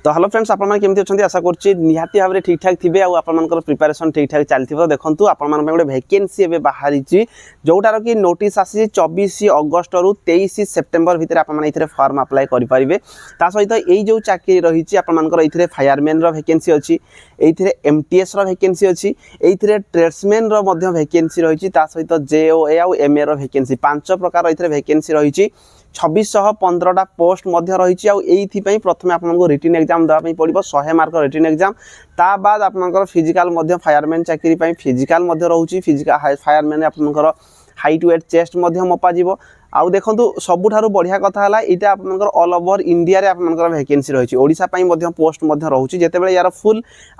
तो hello friends आपन केमती अच्छा आशा करछि निहाती भाव ठीक ठाक थिबे आ आपन प्रिपरेशन ठीक ठाक चलथिबो। देखंतु आपन मन गोटे वैकेंसी एबे बाहरी जोटार कि नोटिस आसी 24 अगस्त रु 23 सेप्टेम्बर भितर आपन इथिरे फॉर्म अप्लाई करि परिबे। ता सहित एई जो चाकरी रहिछि आपन मन इथिरे फायरमैन रो वैकेंसी अछि, एथिरे एमटीएस रो वैकेंसी अछि, एथिरे ट्रेड्समैन रो मध्ये वैकेंसी रहिछि, ता सहित जेओए आ एमए रो वैकेंसी 5 प्रकार इथिरे वैकेंसी रहिछि। 2615 पोस्ट मध्य रही आईपाई प्रथम आपको रिटन एग्जाम देवाई पड़ो 100 मार्क रिटन एग्जाम। ता बाद आपनकर फिजिकल फायरमैन चाकरी फिजिकल रोचे। फिजिकल फायरमैन आपनकर हाइट वेट चेस्ट मपा जीवो। आउ देखंतु सबुठारु बढ़िया कथा हला इटा आपनकर ऑल ओवर इंडिया रे आपनकर वैकेंसी रहिछि। ओडिसा पई मध्ये पोस्ट मध्ये रहउछि। जेतेबेले यार फुल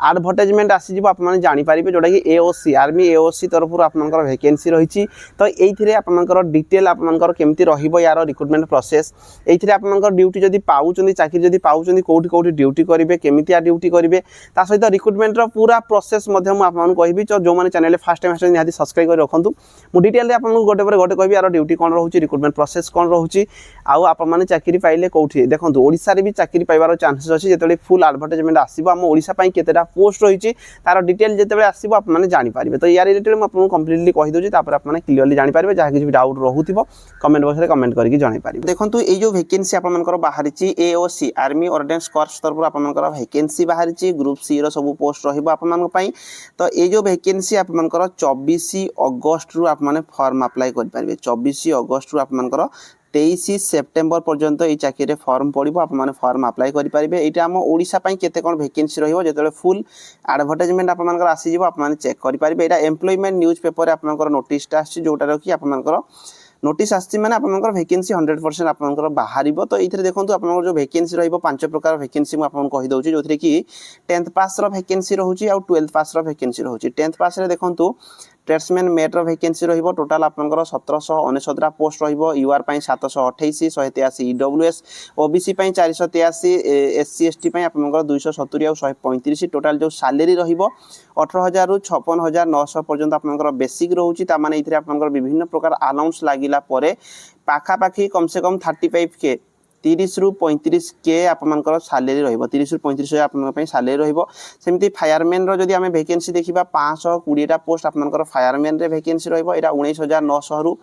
एडवर्टाइजमेंट आसी जिवो आप माने जानि पारिबे जोटा कि एओसी आर्मी एओसी तरफरु आपनकर वैकेंसी रहिछि। तो एइथिरे आपनकर डिटेल आपनकर केमति रहिबो यार रिक्रुटमेंट प्रोसेस, एइथिरे आपनकर ड्यूटी जदि पाउचंदी चाकरी जदि पाउचंदी कोठी कोठी ड्यूटी करिवे, केमितिया ड्यूटी करिवे, ता सहित रिक्रुटमेंट रो पूरा प्रोसेस मध्ये मु आपन कहबी। तो जो माने चैनल फर्स्ट टाइम आछन निहाती सब्सक्राइब कर रखंतु। मु डिटेल रे आपन गोटे पर गोटे कहबी यार ड्यूटी कोन रहउछि, रिक्रुटमेंट प्रोसेस कोन रहउछि, आउ आप माने चाकरी पाइले कोठी। देखंतु ओडिसा रे भी चाकरी पाइबार चांसेस अछि। जेतेले फुल एडवर्टाइजमेंट आसीबो हम ओडिसा पई केतेटा पोस्ट रहिछि तार डिटेल जेतेबेले आसीबो आप माने जानि पारिबे। तो यार रिलेटेड म आपन कंप्लीटली कहि दोछि, तापर आप माने क्लियरली जानि पारिबे। जहा किछि डाउट रहउथिबो कमेंट बॉक्स रे कमेंट करके जानि पारिबे। देखंतु ए जो वैकेंसी आपन मनकर बाहरिछि एओसी आर्मी ऑर्डिनेंस कोर्स तरफ आपन मनकर वैकेंसी बाहरिछि। ग्रुप सी रो सब पोस्ट रहिबो आपन मन पई। तो ए जो वैकेंसी आपन मनकर 24 अगस्त रु आप माने फॉर्म अप्लाई कर पारिबे। 24 अगस्त रु आप मनकर 23 सेप्टेम्बर पर्यंत ये चाकरी फॉर्म पड़ो। आप माने फॉर्म अप्लाई करि पारिबे। एटा हम ओडिसा पई केते कोन वैकेंसी रहिबो जेतेले फुल एडवर्टाइजमेंट आप मनकर आसी जिवो आप माने चेक करि पारिबे। एटा एम्प्लॉयमेंट न्यूज़ पेपर आप मनकर नोटिस टा आछि जोटा रखि आप मनकर नोटिस आछि माने आपनकर वैकेंसी 100% आपनकर बाहरिबो। तो एथिरे देखंतु आपनकर जो वैकेंसी रहइबो 5 प्रकार वैकेंसी म आपन कहि दउछि, जोथिरे कि 10th पास रो वैकेंसी रहउछि आ 12th पास रो वैकेंसी रहउछि। 10th पास रे देखंतु ट्रेड्समैन मेट रो वैकेंसी रहिबो। टोटल आपनकर 1769 पोस्ट रहिबो। यूआर पई 728, 183 ईडब्ल्यूएस, ओबीसी पई 483, एससी एसटी पई आपनकर 270 आ 135। टोटल जो सैलरी रहिबो 18000 रु 56900 पर्यंत आपनकर बेसिक रहउछि। ता माने इथिरे आपनकर विभिन्न प्रकार अलाउंस लागिला परे पाखा पाखी कम से कम 35 के 30 रु 35 के आपनकर सैलरी रहिबो। 30 रु 35 आपनकर पई सैलरी रहिबो। सेमति फायरमैन रो जदि हमें वैकेंसी देखिबा 520 टा पोस्ट आपनकर फायरमैन रे वैकेंसी रहिबो। एटा 19900 रु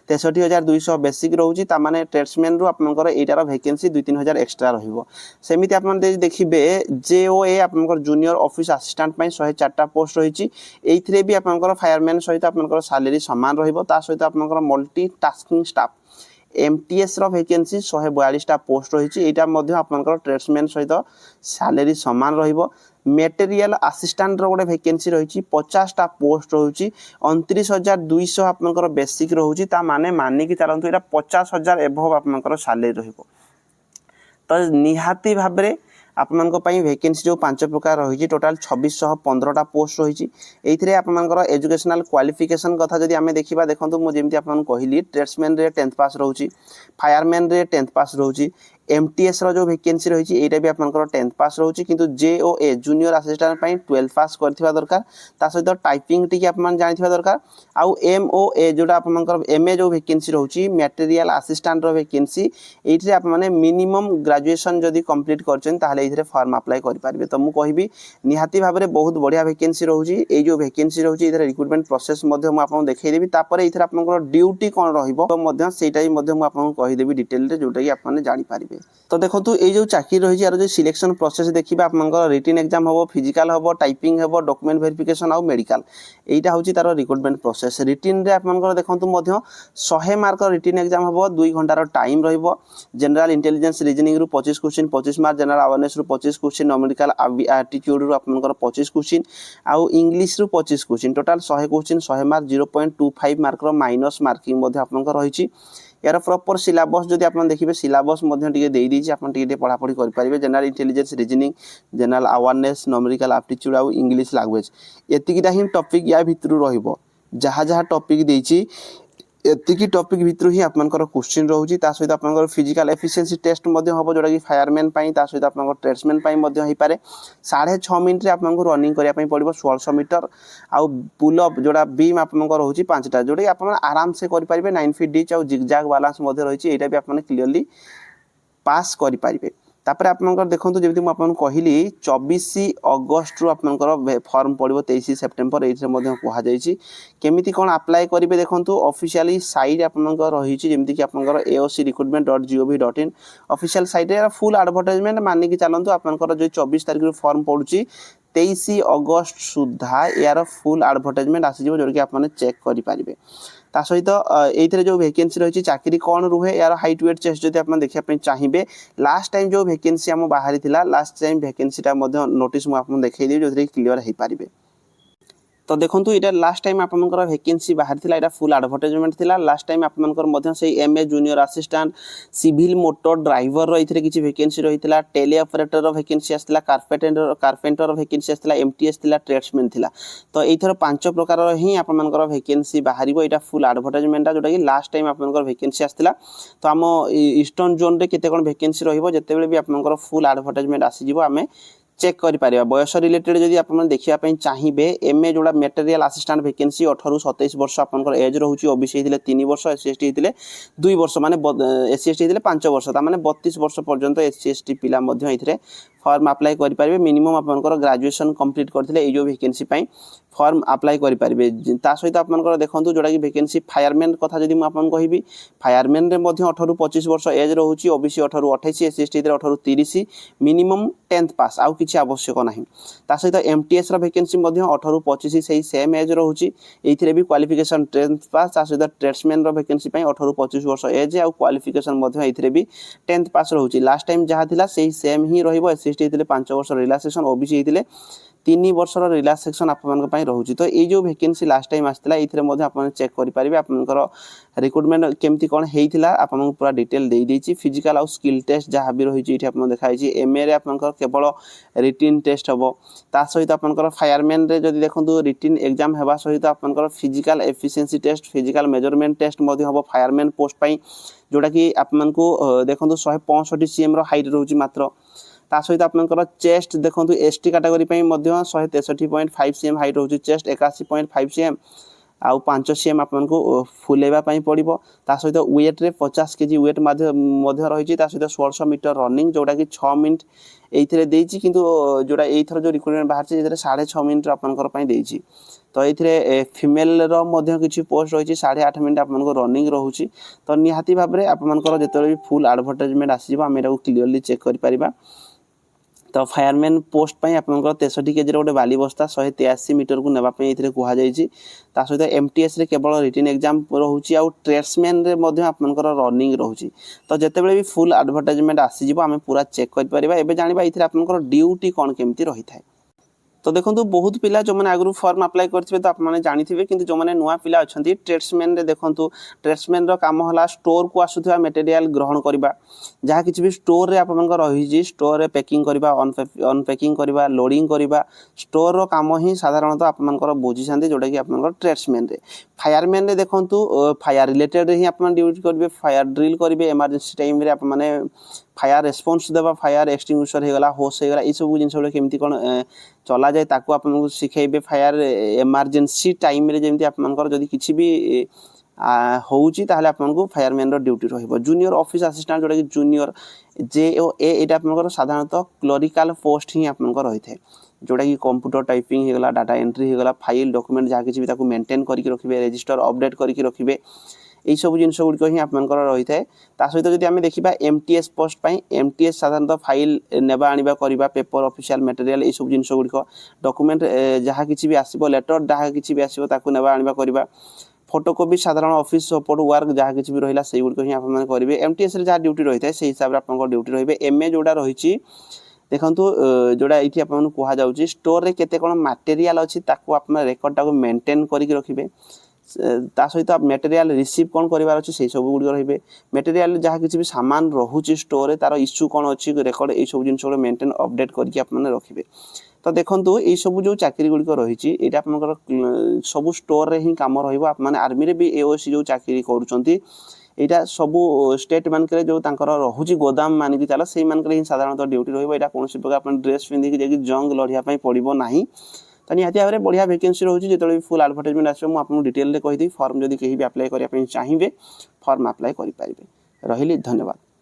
63200 बेसिक रहउछि। ता माने ट्रेड्समैन रु आपनकर एटार वैकेंसी 2-3000 एक्स्ट्रा रहिबो। सेमिति आपन देखिबे जेओए आपनकर जूनियर ऑफिस असिस्टेंट पई 104 टा पोस्ट रहिछि। एइथिरे भी आपनकर फायरमैन सहित आपनकर सैलरी समान रहिबो। ता सहित आपनकर मल्टी टास्किंग स्टाफ एमटीएस रो वैकेंसी 142 टा पोस्ट रहिछि। एटा मध्ये आपनकर ट्रेड्समैन सहित सैलरी समान रहिबो। मटेरियल असिस्टेंट रो गोटे वैकेंसी रहिछि 50 टा पोस्ट रहुछि। 29200 आपनकर बेसिक रहुछि। ता माने मानि कि चलंतु एटा 50000 एभव आपनकर सैलरी रहिबो। तो निहाती भाबरे आपनको पई वैकेंसी जो 5 प्रकार रहिछि टोटल 2615 टा पोस्ट रहिछि। एथिरे आपनकर एजुकेशनल क्वालिफिकेशन कथा जदि हमें देखिबा, देखंतु मु जेमति आपन कहिली ट्रेड्समैन रे 10th पास रहुछि, फायरमैन रे 10th पास रहुछि, एमटीएस रो जो वैकेंसी रहिछि एटा भी आपनकर 10th पास रहुछि। किंतु जेओए जूनियर असिस्टेंट पई 12th पास करथिबा दरकार। ता सहित टाइपिंग टिके आपन जानिथिबा दरकार। आउ एमओए जोटा आपनकर एमए जो वैकेंसी रहुछि मटेरियल असिस्टेंट रो वैकेंसी एथिरे आप माने मिनिमम ग्रेजुएशन जदि कंप्लीट करछन ताहले एथिरे फॉर्म अप्लाई करि पारिबे। तो मु कहिबी निहाती भाबरे बहुत बढ़िया वैकेंसी रहुछि। ए जो वैकेंसी रहुछि एथिरे रिक्रुटमेंट प्रोसेस मध्ये मु आपन देखै देबी। तापरे एथिरे आपनकर ड्यूटी कोन रहिबो तो मध्ये सेटाई मध्ये मु आपन कहि देबी डिटेल रे जोटा कि आपन जानि पारिबे। तो देखंतु ए जो चाकरी रहिछि यार जो सिलेक्शन प्रोसेस देखिबा आपनकर रिटन एग्जाम हबो, फिजिकल हबो, टाइपिंग हबो, डॉक्यूमेंट वेरिफिकेशन आ मेडिकल। एटा होछि तार रिक्रुटमेंट प्रोसेस। रिटन रे आपनकर देखंतु मध्ये 100 मार्क रिटन एग्जाम हबो। 2 घंटा रो टाइम रहिबो। जनरल इंटेलिजेंस रीजनिंग रु 25 क्वेश्चन 25 मार्क, जनरल अवेयरनेस रु 25 क्वेश्चन, न्यूमेरिकल एप्टीट्यूड रु आपनकर 25 क्वेश्चन आ इंग्लिश रु 25 question. Total 100 question 100 mark 0.25 mark रो माइनस मार्किंग मध्ये आपनकर रहिछि। यार प्रॉपर सिलेबस जदि आपन देखिबे सिलेबस मध्ये टिके देई दिछि। आपन टिके पढा पढी कर पारिबे। General intelligence reasoning, general awareness, numerical aptitude आ इंग्लिश लैंग्वेज एतिकिटा ही टॉपिक या भितरु रहिबो। जहा जहा टॉपिक देछि एतिकी टॉपिक भितरु ही आपनकर क्वेश्चन रहउछि। ता सहित आपनकर फिजिकल एफिशिएंसी टेस्ट मध्ये हबो जोटा कि फायरमैन पई, ता सहित आपनकर ट्रेड्समैन पई मध्ये होई पारे। 6.5 मिनिट रे आपनको रनिंग करिया पई पड़िबो 1600 मीटर। आ पुल अप जोटा बीम आपनकर रहउछि 5टा जोटा कि आपन आराम से करि पारिबे। 9 फीट डिच आ जिगजैग बैलेंस मध्ये रहिछि। एटा भी आपन क्लियरली पास करि पारिबे। तापर आपनकर देखंतु जेमति म आपन कहली 24 अगस्त रु आपनकर फॉर्म पड़िबो 23 सेप्टेम्बर एथरे मध्ये कहा जाईची केमिति कोन अप्लाई करिवे देखंतु ऑफिशियली साइट आपनकर रहिची जेमति कि आपनकर aocrecruitment.gov.in ऑफिशियल साइट रे फुल एडवर्टाइजमेंट माने कि चलंतु आपनकर जो 24 तारिख रु फॉर्म पड़ुची 23 अगस्त सुधा यार फुल एडवर्टाइजमेंट आसी जिवो जो कि आपने चेक करि पारिबे ता सहित एइथरे जो वैकेंसी रही चाकरी कौन रुहे यार हाइट वेट चेस्ट जदि आप देखा चाहिए लास्ट टाइम जो वैकेंसी आम बाहरी थिला लास्ट टाइम वैकेंसीटा नोटिस मुझे आपको देखई देबी जो क्लियर हो पारे तो देखो ये लास्ट टाइम आपंकर वैकेंसी बाहर थिला एटा फुल एडवर्टाइजमेंट थिला लास्ट टाइम आपंकर से एमए junior assistant civil motor driver रो किसी वैकेंसी रही टेली ऑपरेटर रो वैकेंसी आसला कारपेंटर वैकेंसी आसला एमटीएस थिला ट्रेड्समैन थिला तो एथर 5 प्रकार ही आपंकर वैकेंसी बाहर एटा फुल एडवर्टाइजमेंट जोटा कि लास्ट टाइम आपंकर वैकेंसी आसला तो आम ईस्टर्न जोन रे केते कोन वैकेंसी रहिबो जेतेबेले भी आपंकर फुल एडवर्टाइजमेंट आसी जिवो आमे चेक करि पारिबा बयस रिलेटेड जदि आपन देखिया पई चाहिबे एमए जोडा मटेरियल असिस्टेंट वैकेंसी 18 रु 27 वर्ष आपनकर एज रहउची ओबीसी हेतिले 3 वर्ष एससी एसटी हेतिले 2 वर्ष माने एससी एसटी हेतिले 5 वर्ष ता माने 32 वर्ष पर्यंत एससी एसटी पिला मध्ये एथिरे फॉर्म अप्लाई करि पारिबे मिनिमम आपनकर ग्रेजुएशन कंप्लीट करथिले ए जो वैकेंसी पई फॉर्म अप्लाई करि पारिबे ता सहित आपनकर देखंतु जोडा कि वैकेंसी फायरमैन कथा जदि म आपन कहिबी फायरमैन रे मध्ये 18 रु 25 वर्ष एज रहउची ओबीसी 18 रु 28 एससी एसटी हेतिले 18 रु 30 मिनिमम 10th पास आउ किछि आवश्यक नाही ता सहित एमटीएस रो वैकेंसी मध्ये 18 रु 25 सही सेम एज रहउची एथिरे भी क्वालिफिकेशन 10th पास ता सहित ट्रेड्समैन रो वैकेंसी पई 18 रु 25 वर्ष एज आउ क्वालिफिकेशन मध्ये एथिरे भी 10th पास रहउची लास्ट टाइम जहा थिला सही सेम ही रहिबो एससी एसटी हेतिले 5 वर्ष रिलैक्सेशन ओबीसी हेतिले 3 वर्ष रिलैक्सेशन आपन पई रहउची तो ए जो वैकेंसी लास्ट टाइम आस्थिला एथिरे मध्ये आपन चेक करि पारिबे आपनकर रिक्रूटमेंट केमती कोन हेइथिला आपन पूरा डिटेल देई देछि फिजिकल और स्किल टेस्ट जहा भी रहिछि एठी आपन देखाइछि एमए रे आपनकर केवल रिटन टेस्ट हबो ता सहित आपनकर फायरमैन रे जदि देखंतु रिटन एग्जाम हेबा सहित आपनकर physical efficiency test physical measurement test मध्ये हबो फायरमैन पोस्ट पई जोटा कि आपन को देखंतु 165 सीएम रो हाइट रहउछि मात्र ता सहित आपनकर चेस्ट देखंतु एसटी कैटेगरी पई मध्ये 163.5 सीएम हाइट रहउछि चेस्ट 81.5 सीएम आउ 5 सीएम आपन को फुलेबा पई पड़िबो ता सहित वेट रे 50 केजी वेट मध्ये रहिछि ता सहित 1600 मीटर रनिंग जोटा कि 6 मिनिट एइथरे देइछि किंतु जोटा एइथर जो रिक्रूटमेंट बाहर छै एइथरे 6.5 मिनिट आपनकर पई देइछि तो एइथरे फीमेल रो मध्ये किछि पोस्ट रहिछि 8.5 मिनिट आपन को रनिंग रहउछि तो निहाती भाबरे आपनकर जेतेले भी फुल एडवर्टाइजमेंट आसीबो हम एटाको क्लियरली चेक करि परिबा तो फायरमैन पोस्ट पई आपनकर 63 केजी रे गोटे बाली बस्ता 183 मीटर को नेबा पई एथिरे कुहा जाईछि ता सहित एमटीएस रे केवल रिटन एग्जाम रहउछि आ ट्रेड्समैन रे मध्ये आपनकर रनिंग रहउछि तो जेतेबेले भी फुल एडवर्टाइजमेंट आसी जिवो हम पूरा चेक करि परिबा एबे जानिबा एथिरे आपनकर ड्यूटी कोन केमती रही थाए तो देखो बहुत पिला जो मैंने आगु फॉर्म अप्लाई करथिबे तो आपने जानिथिबे किंतु जो मैंने नुआ पिला अछंती ट्रेड्समैन रे देखंतु ट्रेड्समैन रो काम होला स्टोर को आसुथिबा मटेरियल ग्रहण करबा जहा किछि भी स्टोर रे आपनकर रहिजी स्टोर रे पैकिंग करबा अनपैकिंग करबा लोडिंग करबा स्टोर रो काम ही साधारणतः आपनकर बुझी छांती जोटा कि आपनकर ट्रेड्समैन रे फायरमैन रे देखंतु फायर रिलेटेड ही आपन ड्यूटी करबे फायर ड्रिल करबे इमरजेंसी टाइम रे आप माने फायर रेस्पॉन्स देबा फायर एक्सटिंग्विशर हे गला होस हे गला ई सब जिंस बले केमती कोन चला जाय ताको आपन सिखेबे फायर इमरजेंसी टाइम रे जेमती आपनकर जदी किछि भी होउची ताहले आपन को फायरमैन रो ड्यूटी रहिबो जूनियर ऑफिस असिस्टेंट जोटा कि जूनियर जे ओ ए एटा आपनकर साधारणतः क्लरिकल पोस्ट ही आपनकर रही थाए जोटा कि कंप्यूटर टाइपिंग हे गला डाटा एंट्री हे गला फाइल डॉक्यूमेंट जहा किछि भी ताको मेंटेन करके रखिबे रजिस्टर अपडेट करके रखिबे এই सब जिनस गुड ही आपनकर रही थाए ता सहित जदि आमे देखिबा एमटीएस पोस्ट पई एमटीएस साधारणतः फाइल नेबा आनिबा करिबा पेपर ऑफिशियल मटेरियल ए सब जिनस गुड डॉक्यूमेंट जहा किछि भी आसीबो लेटर जहा किछि भी आसीबो ताको नेबा आनिबा करिबा फोटोकॉपी साधारण ऑफिस सपोर्ट वर्क जहा किछि भी रहिला सेई गुड ही आपन माने करिवे एमटीएस रे जहा ड्यूटी रही थाए सेही हिसाब रे आपनकर ड्यूटी रहिबे एमए जोडा रहिछि देखंतु जोडा इथि आपन कुहा जाउची स्टोर रे केते कोन मटेरियल अछि ताको आपन रेकॉर्ड ताको मेंटेन करिक रखिबे ता सहित मटेरियल रिसीव कोन करिवार अछि सेही सब गुड रहिबे मटेरियल जहा किछि भी सामान रहउची स्टोर रे तार इश्यू कोन अछि रेकॉर्ड ए सब जिंस को मेंटेन अपडेट करके आपन रखिबे तो देखंतु ए सब जो चाकरी गुडी को रहिछि एटा आपनकर सब स्टोर रे ही काम रहिबो आप माने आर्मी रे भी एओसी जो चाकरी करूचंती एटा सब स्टेट मान करे जो तांकर रहउची गोदाम मान कि चला सेही मान करे ही साधारणतः ड्यूटी रहिबो एटा कोनसी प्रकार अपन ड्रेस पिंदी कि जेकी जंग लढिया पई पड़िबो नाही तो निहाती भाव में बढ़िया वैकेंसी रोचे जो फुल एडवर्टाइजमेंट आसो मुझे डिटेल रे कहि दी फॉर्म जदि केही भी अप्लाई करिया पई चाहिबे फॉर्म अप्लाई करि पारिबे रहिली धन्यवाद।